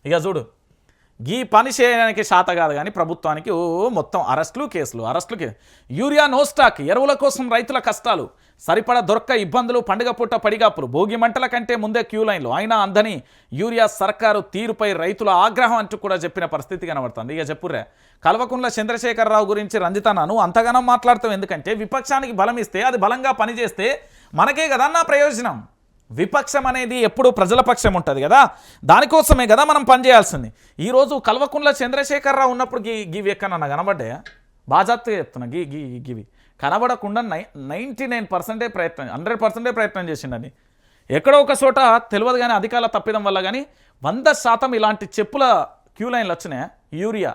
ఇక చూడు ఈ పని చేయడానికి శాత కాదు కానీ ప్రభుత్వానికి మొత్తం అరెస్టులు కేసులు యూరియా నో స్టాక్, ఎరువుల కోసం రైతుల కష్టాలు, సరిపడ దొరక్క ఇబ్బందులు, పండుగ పుట్ట పడిగాపులు, భోగి మంటల కంటే ముందే క్యూ లైన్లు, అయినా అందని యూరియా సర్కారు తీరుపై రైతుల ఆగ్రహం అంటూ కూడా చెప్పిన పరిస్థితి కనబడుతుంది. ఇక చెప్పుర్రే కల్వకుంట్ల చంద్రశేఖరరావు గురించి రంజితన్న నువ్వు అంతగానం మాట్లాడతావు ఎందుకంటే విపక్షానికి బలం ఇస్తే అది బలంగా పనిచేస్తే మనకే కదన్నా ప్రయోజనం. విపక్షం అనేది ఎప్పుడు ప్రజల పక్షం ఉంటుంది కదా, దానికోసమే కదా మనం పనిచేయాల్సింది. ఈరోజు కల్వకుంట్ల చంద్రశేఖరరావు ఉన్నప్పుడు గివి ఎక్కడన్నా కనబడ్డాయా? బాజాప్తగా చెప్తున్నా గివి కనబడకుండా 99% ప్రయత్నం 100% ప్రయత్నం చేసిండని ఎక్కడో ఒక చోట తెలియదు కానీ అధికారుల తప్పిదం వల్ల కానీ 100% ఇలాంటి చెప్పుల క్యూ లైన్లు వచ్చినాయా? యూరియా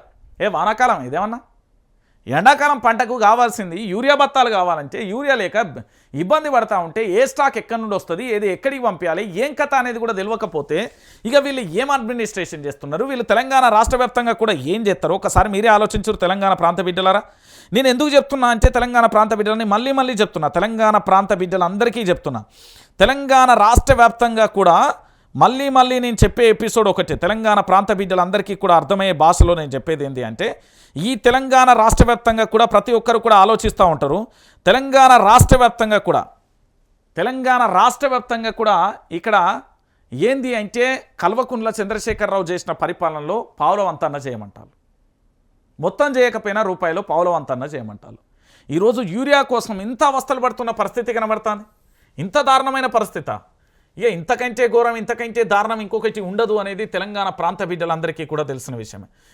వానాకాలం ఇదేమన్నా ఎండాకాలం పంటకు కావాల్సింది యూరియా బత్తాలు కావాలంటే యూరియా లేక ఇబ్బంది పడతా ఉంటే ఏ స్టాక్ ఎక్కడి నుండి వస్తుంది, ఏది ఎక్కడికి పంపించాలి, ఏం కథ అనేది కూడా తెలియకపోతే ఇక వీళ్ళు ఏం అడ్మినిస్ట్రేషన్ చేస్తున్నారు, వీళ్ళు తెలంగాణ రాష్ట్ర వ్యాప్తంగా కూడా ఏం చేస్తారు ఒకసారి మీరే ఆలోచించరు. తెలంగాణ ప్రాంత బిడ్డలారా, నేను ఎందుకు చెప్తున్నా అంటే తెలంగాణ ప్రాంత బిడ్డలని మళ్ళీ చెప్తున్నా, తెలంగాణ ప్రాంత బిడ్డలందరికీ చెప్తున్నా, తెలంగాణ రాష్ట్ర వ్యాప్తంగా కూడా మళ్ళీ నేను చెప్పే ఎపిసోడ్ ఒకటే. తెలంగాణ ప్రాంత బిడ్డలందరికీ కూడా అర్థమయ్యే భాషలో నేను చెప్పేది ఏంటి అంటే ఈ తెలంగాణ రాష్ట్ర వ్యాప్తంగా కూడా ప్రతి ఒక్కరు కూడా ఆలోచిస్తూ ఉంటారు. తెలంగాణ రాష్ట్ర వ్యాప్తంగా కూడా ఇక్కడ ఏంది అంటే కల్వకుంట్ల చంద్రశేఖరరావు చేసిన పరిపాలనలో పావులవంతన్న చేయమంటారు, మొత్తం చేయకపోయినా రూపాయలు పావులవంతన్న చేయమంటారు. ఈరోజు యూరియా కోసం ఇంత అవస్థలు పడుతున్న పరిస్థితి కనబడుతుంది. ఇంత దారుణమైన పరిస్థితి, ఇక ఇంతకంటే ఘోరం ఇంతకంటే దారుణం ఇంకొకటి ఉండదు అనేది తెలంగాణ ప్రాంత బిడ్డలందరికీ కూడా తెలిసిన విషయమే.